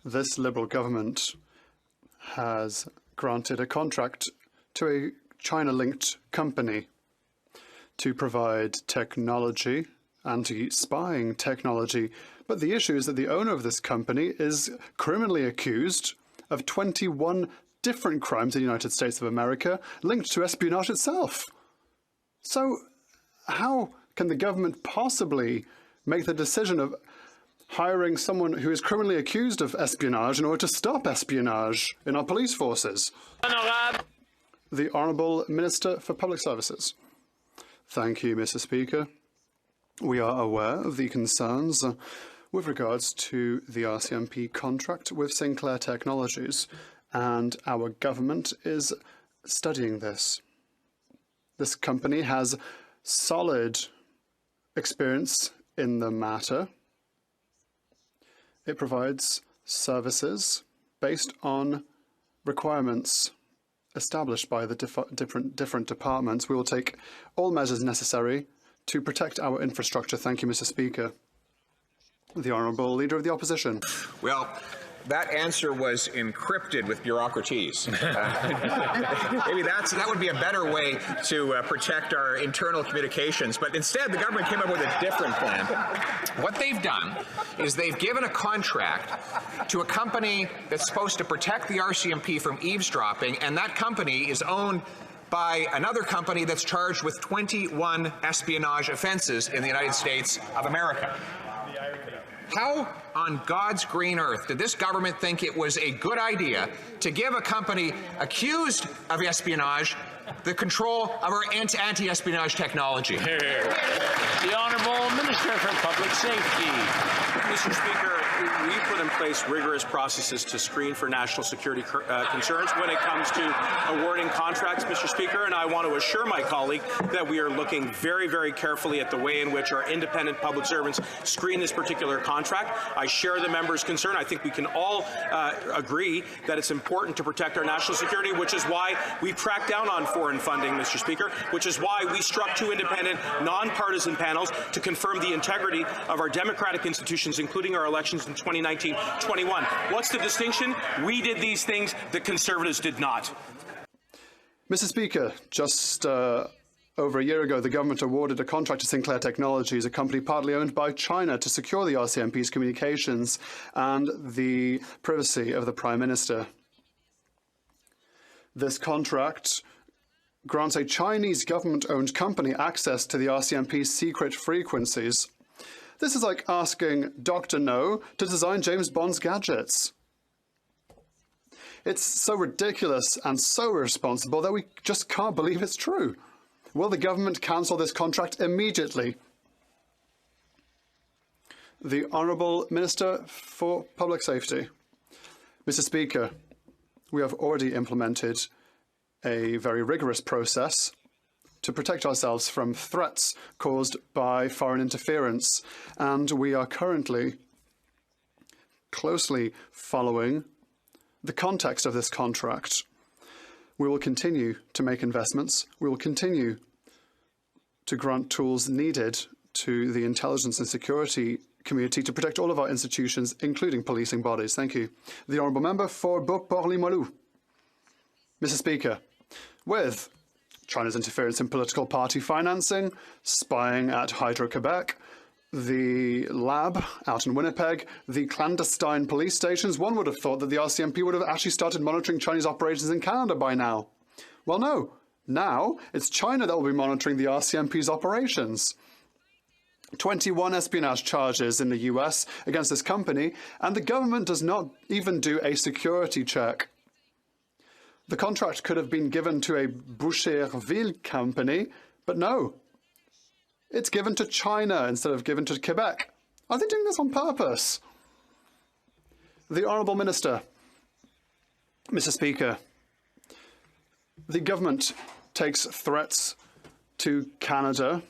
This Liberal government has granted a contract to a China-linked company to provide technology, anti-spying technology. But the issue is that the owner of this company is criminally accused of 21 different crimes in the United States of America linked to espionage itself. So how can the government possibly make the decision of hiring someone who is criminally accused of espionage in order to stop espionage in our police forces? The Honourable Minister for Public Services. Thank you, Mr. Speaker. We are aware of the concerns with regards to the RCMP contract with Sinclair Technologies, and our government is studying this. This company has solid experience in the matter. It provides services based on requirements established by the different departments. We will take all measures necessary to protect our infrastructure. Thank you, Mr. Speaker. The Honourable Leader of the Opposition. Well, that answer was encrypted with bureaucraties. Maybe that would be a better way to protect our internal communications. But instead, the government came up with a different plan. What they've done is they've given a contract to a company that's supposed to protect the RCMP from eavesdropping, and that company is owned by another company that's charged with 21 espionage offenses in the United States of America. How on God's green earth did this government think it was a good idea to give a company accused of espionage the control of our anti-espionage technology? The Honourable Minister for Public Safety. Mr. Speaker, we put in place rigorous processes to screen for national security concerns when it comes to awarding contracts, Mr. Speaker, and I want to assure my colleague that we are looking very, very carefully at the way in which our independent public servants screen this particular contract. I share the member's concern. I think we can all agree that it's important to protect our national security, which is why we've cracked down on foreign funding, Mr. Speaker, which is why we struck 2 independent, nonpartisan panels to confirm the integrity of our democratic institutions, including our elections in 2019-21. What's the distinction? We did these things, the Conservatives did not. Mr. Speaker, just over a year ago, the government awarded a contract to Sinclair Technologies, a company partly owned by China, to secure the RCMP's communications and the privacy of the Prime Minister. This contract grants a Chinese government-owned company access to the RCMP's secret frequencies. This is like asking Dr. No to design James Bond's gadgets. It's so ridiculous and so irresponsible that we just can't believe it's true. Will the government cancel this contract immediately? The Honourable Minister for Public Safety. Mr. Speaker, we have already implemented a very rigorous process to protect ourselves from threats caused by foreign interference, and we are currently closely following the context of this contract. We will continue to make investments. We will continue to grant tools needed to the intelligence and security community to protect all of our institutions, including policing bodies. Thank you. The Honourable Member for Beauport-Limoilou. Mr. Speaker, with China's interference in political party financing, spying at Hydro-Quebec, the lab out in Winnipeg, the clandestine police stations, one would have thought that the RCMP would have actually started monitoring Chinese operations in Canada by now. Well, no. Now it's China that will be monitoring the RCMP's operations. 21 espionage charges in the US against this company, and the government does not even do a security check. The contract could have been given to a Boucherville company, but no. It's given to China instead of given to Quebec. Are they doing this on purpose? The Honourable Minister. Mr. Speaker, the government takes threats to Canada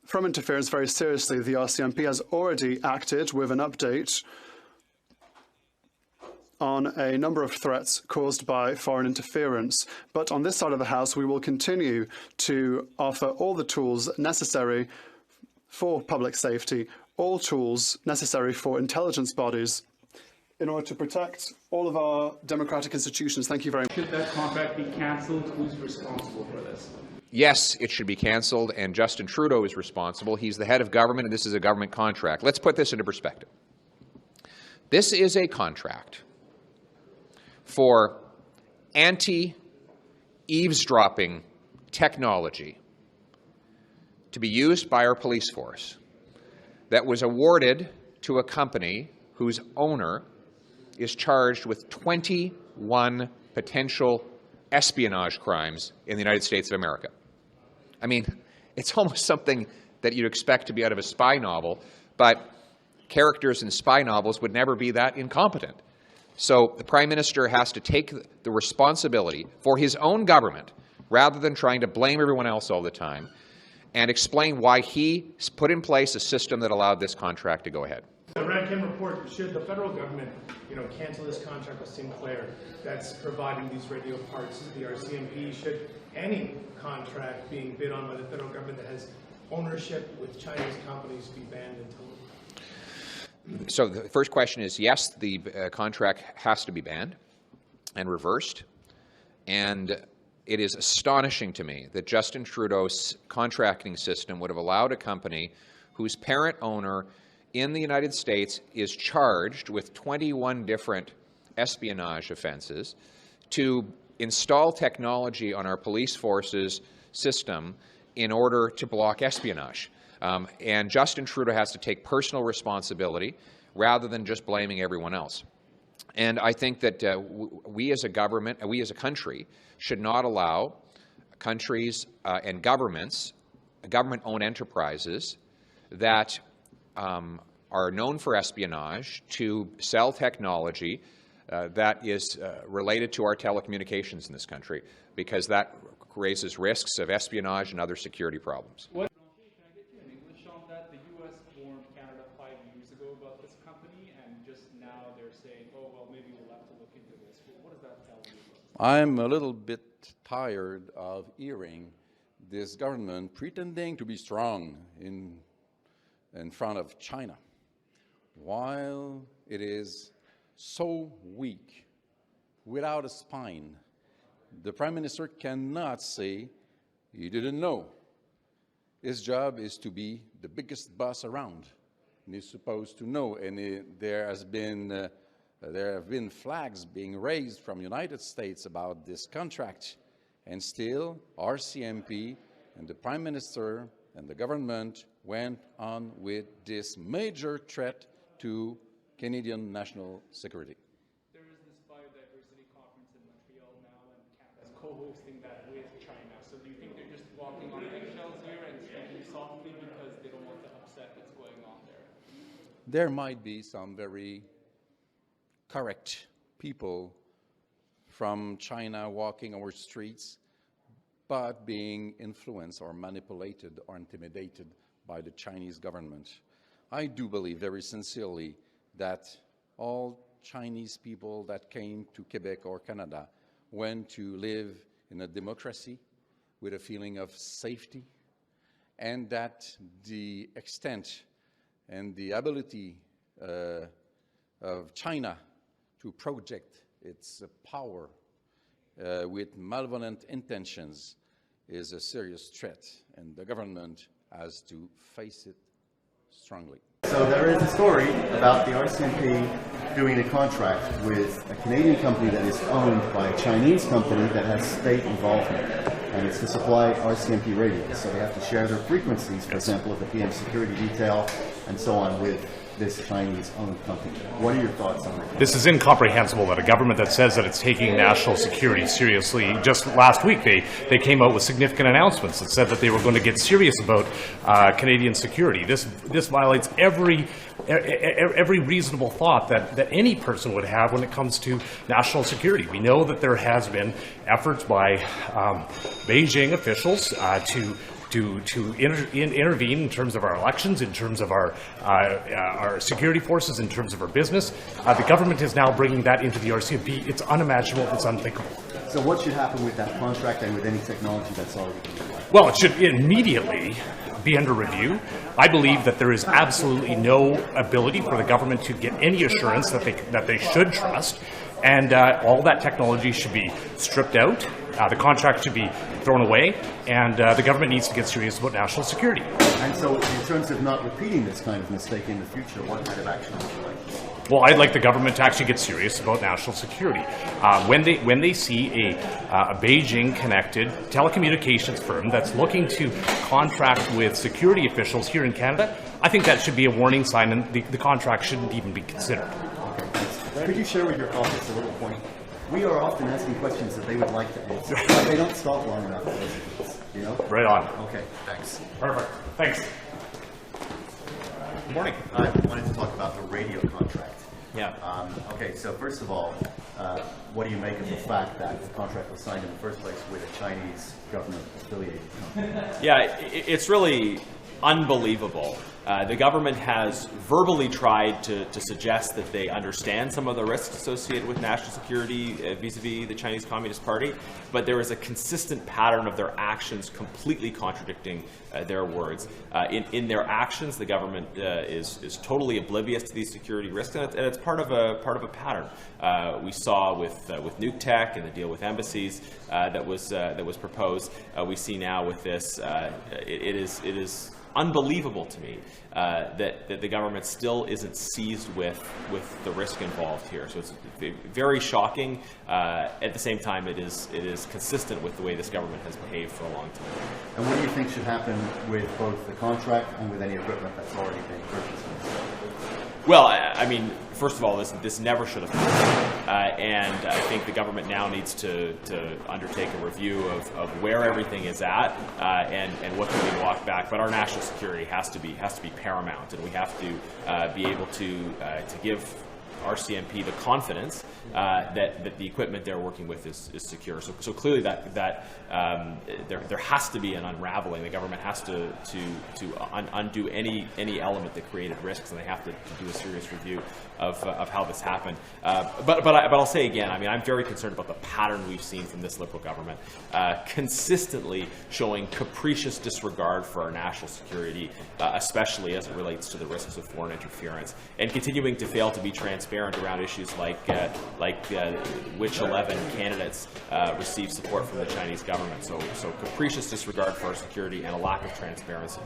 from interference very seriously. The RCMP has already acted with an update on a number of threats caused by foreign interference. But on this side of the House, we will continue to offer all the tools necessary for public safety, all tools necessary for intelligence bodies in order to protect all of our democratic institutions. Thank you very much. Should that contract be cancelled? Who's responsible for this? Yes, it should be cancelled, and Justin Trudeau is responsible. He's the head of government, and this is a government contract. Let's put this into perspective. This is a contract for anti-eavesdropping technology to be used by our police force that was awarded to a company whose owner is charged with 21 potential espionage crimes in the United States of America. I mean, it's almost something that you'd expect to be out of a spy novel, but characters in spy novels would never be that incompetent. So the Prime Minister has to take the responsibility for his own government, rather than trying to blame everyone else all the time, and explain why he put in place a system that allowed this contract to go ahead. The Rankin report, should the federal government, cancel this contract with Sinclair that's providing these radio parts to the RCMP? Should any contract being bid on by the federal government that has ownership with Chinese companies be banned until? So the first question is, yes, the contract has to be banned and reversed. And it is astonishing to me that Justin Trudeau's contracting system would have allowed a company whose parent owner in the United States is charged with 21 different espionage offenses to install technology on our police force's system in order to block espionage. And Justin Trudeau has to take personal responsibility rather than just blaming everyone else. And I think that we as a government, we as a country, should not allow countries and governments, government-owned enterprises that are known for espionage to sell technology that is related to our telecommunications in this country, because that raises risks of espionage and other security problems. Can I get you in English on that? The U.S. warned Canada 5 years ago about this company, and just now they're saying, oh, well, maybe we'll have to look into this. What does that tell you? I'm a little bit tired of hearing this government pretending to be strong in front of China, while it is so weak, without a spine. The Prime Minister cannot say he didn't know. His job is to be the biggest boss around, and he's supposed to know. And there have been flags being raised from the United States about this contract, and still RCMP and the Prime Minister and the government went on with this major threat to Canadian national security. There is this biodiversity conference in Montreal now, and Canada's co-hosting that with China. So do you think they're just walking on eggshells here and speaking softly because they don't want to upset what's going on there? There might be some very correct people from China walking our streets, but being influenced or manipulated or intimidated by the Chinese government. I do believe very sincerely that all Chinese people that came to Quebec or Canada went to live in a democracy with a feeling of safety, and that the extent and the ability of China to project its power with malevolent intentions is a serious threat, and the government has to face it strongly. So there is a story about the RCMP doing a contract with a Canadian company that is owned by a Chinese company that has state involvement, and it's to supply RCMP radios. So they have to share their frequencies, for example, of the PM security detail and so on, with this Chinese-owned company. What are your thoughts on that? This is incomprehensible that a government that says that it's taking national security seriously. Just last week, they came out with significant announcements that said that they were going to get serious about Canadian security. This violates every reasonable thought that any person would have when it comes to national security. We know that there has been efforts by Beijing officials to intervene in terms of our elections, in terms of our security forces, in terms of our business. The government is now bringing that into the RCMP. It's unimaginable. It's unthinkable. So what should happen with that contract and with any technology that's already been provided? Well, it should immediately be under review. I believe that there is absolutely no ability for the government to get any assurance that they should trust, and all that technology should be stripped out. The contract should be thrown away, and the government needs to get serious about national security. And so, in terms of not repeating this kind of mistake in the future, what kind of action would you like? Well, I'd like the government to actually get serious about national security. When they see a Beijing-connected telecommunications firm that's looking to contract with security officials here in Canada, I think that should be a warning sign, and the contract shouldn't even be considered. Okay, thanks. Could you share with your colleagues a little point? We are often asking questions that they would like to answer, but they don't stop long enough to listen to us, you know? Right on. Okay, thanks. Perfect. Thanks. Good morning. I wanted to talk about the radio contract. Yeah. Okay, so first of all, what do you make of the fact that the contract was signed in the first place with a Chinese government-affiliated company? Yeah, it's really unbelievable. The government has verbally tried to suggest that they understand some of the risks associated with national security vis-a-vis the Chinese Communist Party, but there is a consistent pattern of their actions completely contradicting their words. In their actions, the government is totally oblivious to these security risks, and it's part of a pattern. We saw with nuke tech and the deal with embassies that was proposed. We see now with this. It is unbelievable to me that the government still isn't seized with the risk involved here. So it's very shocking. At the same time, it is consistent with the way this government has behaved for a long time. And what do you think should happen with both the contract and with any equipment that's already been purchased? Well, I mean, first of all, this never should have happened, and I think the government now needs to undertake a review of where everything is at and what can be walked back. But our national security has to be paramount, and we have to be able to give RCMP the confidence that the equipment they're working with is secure. So clearly that there has to be an unraveling. The government has to undo any element that created risks, and they have to do a serious review of how this happened. But I'll say again, I mean, I'm very concerned about the pattern we've seen from this Liberal government, consistently showing capricious disregard for our national security, especially as it relates to the risks of foreign interference, and continuing to fail to be transparent around issues like which 11 candidates receive support from the Chinese government. So capricious disregard for our security and a lack of transparency.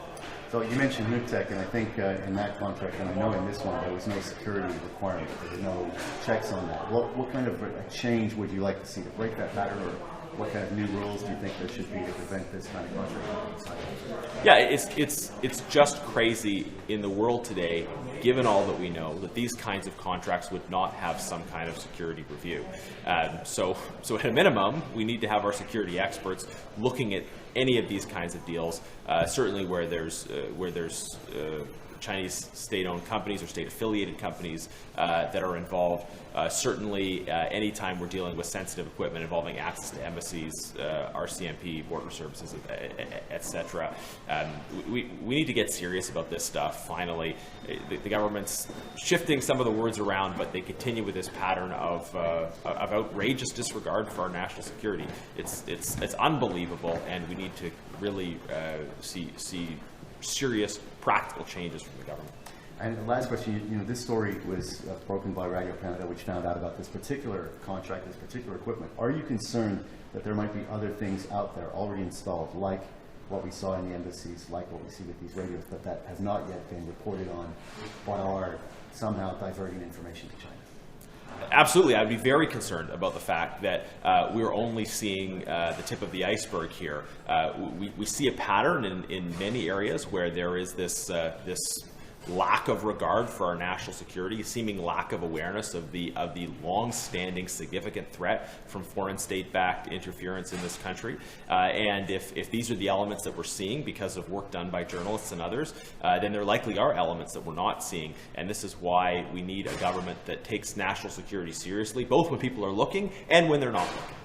So you mentioned nuke tech, and I think in that contract, and I know in this one, there was no security requirement. There were no checks on that. What kind of a change would you like to see to break that pattern, or what kind of new rules do you think there should be to prevent this kind of contract? Yeah, it's just crazy in the world today, given all that we know, that these kinds of contracts would not have some kind of security review. So at a minimum, we need to have our security experts looking at any of these kinds of deals, certainly where there's Chinese state-owned companies or state-affiliated companies that are involved. Certainly, anytime we're dealing with sensitive equipment involving access to embassies, RCMP, border services, etc. We need to get serious about this stuff, finally. The government's shifting some of the words around, but they continue with this pattern of outrageous disregard for our national security. It's unbelievable, and we need to really see serious practical changes from the government. And the last question, you know, this story was broken by Radio Canada, which found out about this particular contract, this particular equipment. Are you concerned that there might be other things out there already installed, like what we saw in the embassies, like what we see with these radios, but that has not yet been reported on, but are somehow diverting information to China? Absolutely. I would be very concerned about the fact that we're only seeing the tip of the iceberg here. We see a pattern in many areas where there is this lack of regard for our national security, a seeming lack of awareness of the long-standing significant threat from foreign state-backed interference in this country. And if these are the elements that we're seeing because of work done by journalists and others, then there likely are elements that we're not seeing. And this is why we need a government that takes national security seriously, both when people are looking and when they're not looking.